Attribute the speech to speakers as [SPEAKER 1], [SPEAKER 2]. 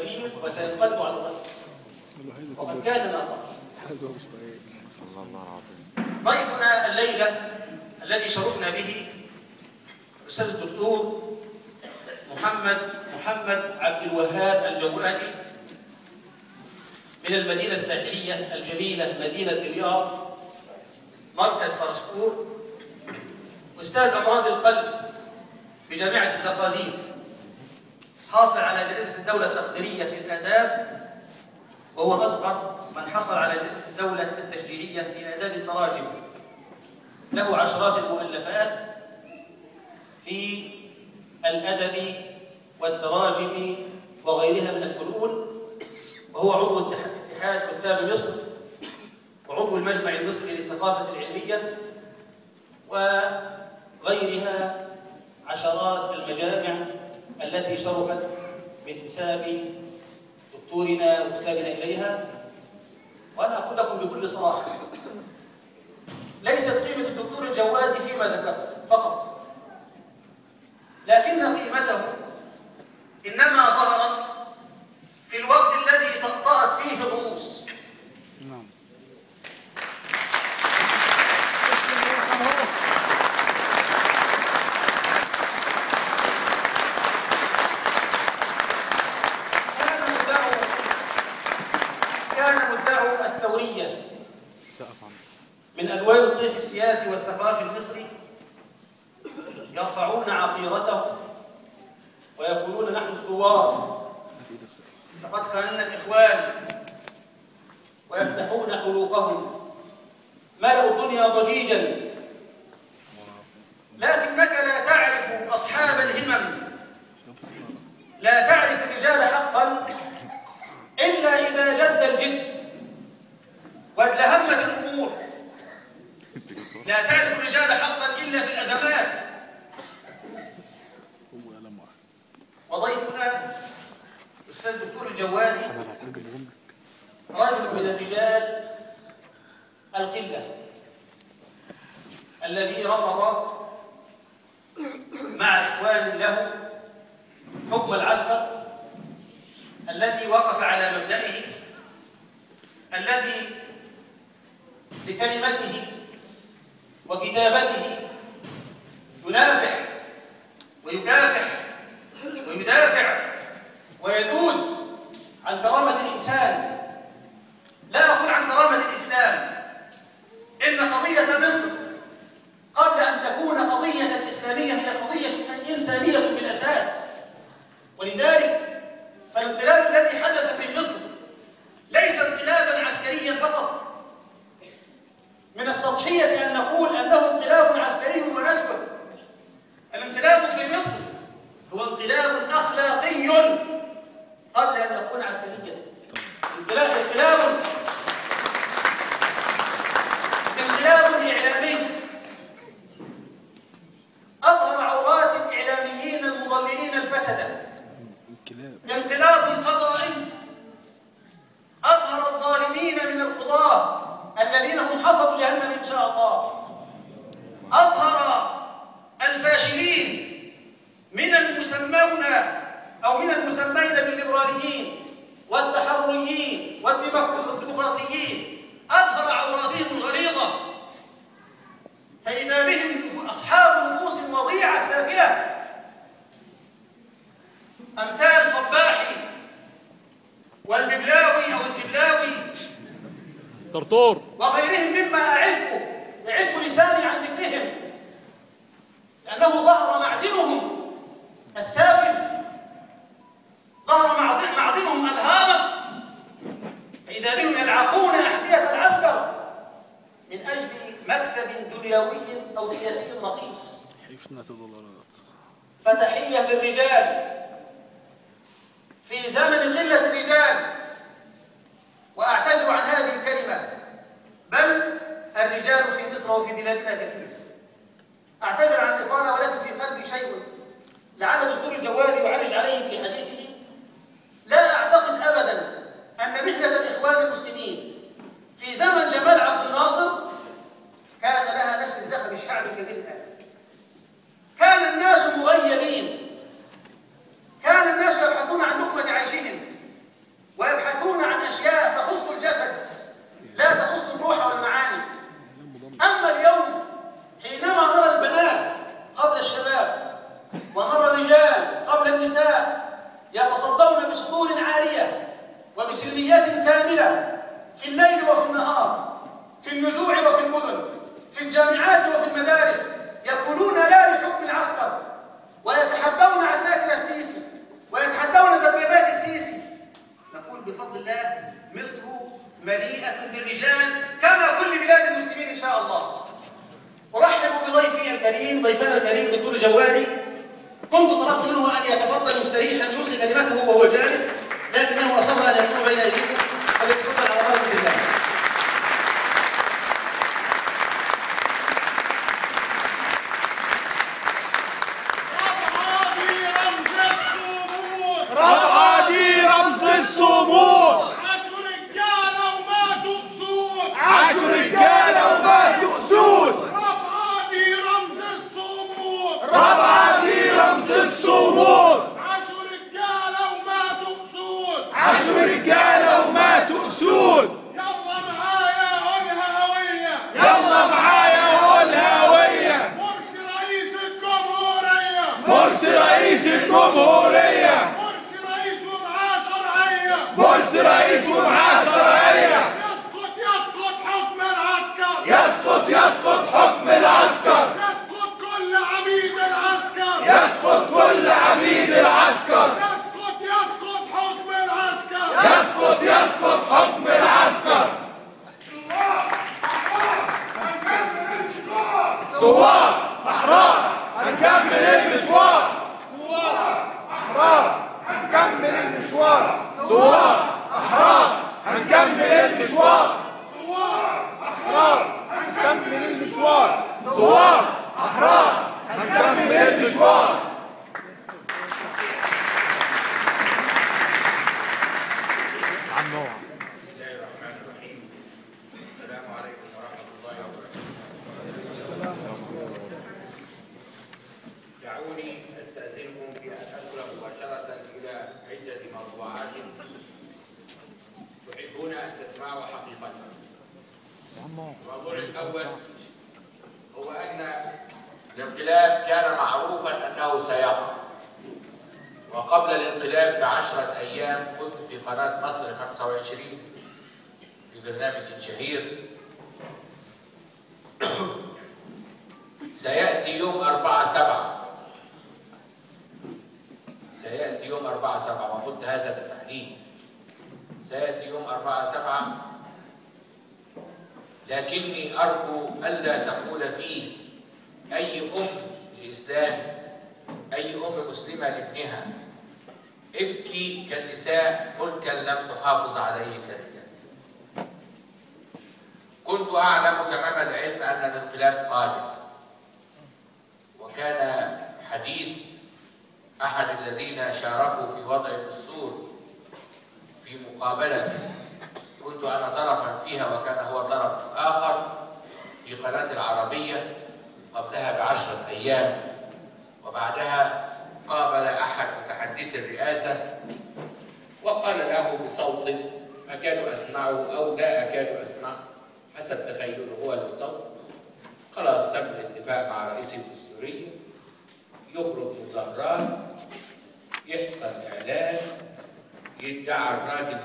[SPEAKER 1] كبير وسينقلب على الرئيس، وقد كان ما قال.
[SPEAKER 2] الله العظيم.
[SPEAKER 1] ضيفنا الليلة الذي شرفنا به الأستاذ الدكتور محمد عبد الوهاب الجوادي من المدينة الساحلية الجميلة مدينة دمياط مركز فرسكور، أستاذ أمراض القلب بجامعة الزقازيق، حاصل على جائزة الدولة التقديرية في الآداب، وهو أصغر من حصل على جائزة الدولة التشجيعية في آداب التراجم. له عشرات المؤلفات في الأدب والتراجم وغيرها من الفنون، وهو عضو اتحاد كتاب مصر وعضو المجمع المصري للثقافة العلمية وغيرها عشرات المجامع التي شرفت بانتساب دكتورنا وأستاذنا إليها. وأنا أقول لكم بكل صراحة، ليست قيمة الدكتور الجوادي فيما ذكرت فقط، لكن قيمته إنما ظهرت في الوقت الذي تقطعت فيه الرؤوس. كان مدعو الثورية من ألوان الطيف السياسي والثقافي المصري يرفعون عقيرته ويقولون نحن الثوار، لقد خاننا الإخوان، ويفتحون حلوقهم، ملأوا الدنيا ضجيجا. لكنك لا تعرف أصحاب الهمم، لا تعرف الرجال حقا إلا إذا جد الجد وادلهمت الأمور، لا تعرف الرجال حقا إلا في الأزمات. وضيفنا الأستاذ الدكتور الجوادي رجل من الرجال القلة الذي رفض مع إخوان له حكم العسكر، الذي وقف على مبدئه، الذي بكلمته وكتابته ينافح ويكافح ويدافع ويذود عن كرامة الإنسان، لا أقول عن كرامة الإسلام. إن قضية مصر قبل أن تكون قضية إسلامية هي قضية إنسانية بالأساس، ولذلك فالانقلاب الذي حدث في مصر ليس انقلابا عسكريا فقط. من السطحية أن نقول أنه انقلاب عسكري ونسكت. الانقلاب في مصر هو انقلاب أخلاقي قبل أن يكون عسكريا. انقلاب إعلامي أظهر عورات الإعلاميين المضللين الفسدة. انقلاب قضائي أظهر الظالمين من القضاة الذين هم حصبوا جهنم إن شاء الله. أظهر الفاشلين من المسمون أو من المسمين بالليبراليين والتحرريين والديمقراطيين، أظهر عوراتهم الغليظة، فإذا بهم أصحاب نفوس وضيعة سافلة أمثال صباحي والببلاوي أو الزبلاوي
[SPEAKER 2] طرطور
[SPEAKER 1] وغيرهم مما يعف لساني عن ذكرهم، لأنه ظهر معدنهم السافل، ظهر معدنهم الهابط، فإذا بهم يلعقون أحذية العسكر من أجل مكسب دنيوي أو سياسي رخيص. فتحية للرجال في زمن قلة الرجال، وأعتذر عن هذه الكلمة، بل الرجال في مصر وفي بلادنا كثير. أعتذر عن الإطالة، ولكن في قلبي شيء لعل الدكتور الجوادي يعرج عليه في حديثه. لا أعتقد أبدا أن محنة الإخوان المسلمين في زمن جمال عبد الناصر كان لها نفس الزخم الشعبي الكبير الآن. كان الناس مغيبين، كان الناس يبحثون عن لقمة عيشهم، والنساء يتصدون بصدور عارية وبسلميات كاملة في الليل وفي النهار، في النجوع وفي المدن، في الجامعات وفي المدارس، يقولون لا لحكم العسكر، ويتحدون عساكر السيسي، ويتحدون دبابات السيسي. نقول بفضل الله مصر مليئة بالرجال كما كل بلاد المسلمين إن شاء الله. أرحب بضيفي الكريم، ضيفنا الكريم دكتور جوادي. كنت طلبت منه أن يتفضل مستريحا يلقي كلمته وهو جالس، لكنه أصر أن يكون بين أيديكم، فليتفضل على بركة الله.
[SPEAKER 2] ربعة دي رمز الصمود. 10 رجالة وماتوا أسود. ربعة دي رمز الصمود. 10 رجالة وماتوا أسود. يلا معايا قولها هوية. مرسي رئيس الجمهورية. مرسي رئيس ومعاه شرعية. يسقط حكم العسكر. يسقط كل عبيد العسكر. يسقط حكم العسكر. ثوار أحرار هنكمل المشوار. ثوار أحرار هنكمل المشوار. ثوار أحرار هنكمل المشوار.
[SPEAKER 3] بسم الله الرحمن الرحيم. السلام عليكم ورحمة الله وبركاته. دعوني أستأذنكم في أن أدخل مباشرة إلى عدة موضوعات تحبون أن تسمعوا حقيقتها. الموضوع الأول هو أن الانقلاب كان معروفا أنه سيقع، وقبل الانقلاب ب10 أيام كنت في قناة مصر 25 في برنامج شهير سيأتي يوم 4/7. سيأتي يوم 4/7، وقلت هذا بالتحليل. سيأتي يوم 4/7، لكني أرجو ألا تقول فيه أي أم لإسلام، أي أم مسلمة لابنها ابكي كالنساء ملكا لم تحافظ عليه كالرجال. كنت أعلم تمام العلم أن الانقلاب قادم، وكان حديث أحد الذين شاركوا في وضع الدستور في مقابلة كنت أنا طرفا فيها وكان هو طرف آخر في قناة العربية قبلها ب10 أيام، وبعدها قابل أحد متحدثي الرئاسة وقال له بصوت أكاد أسمعه أو لا أكاد أسمعه حسب تخيله هو للصوت: خلاص تم الاتفاق مع رئيس الدستورية، يخرج مظاهرات، يحصل إعلان، يدعى الراجل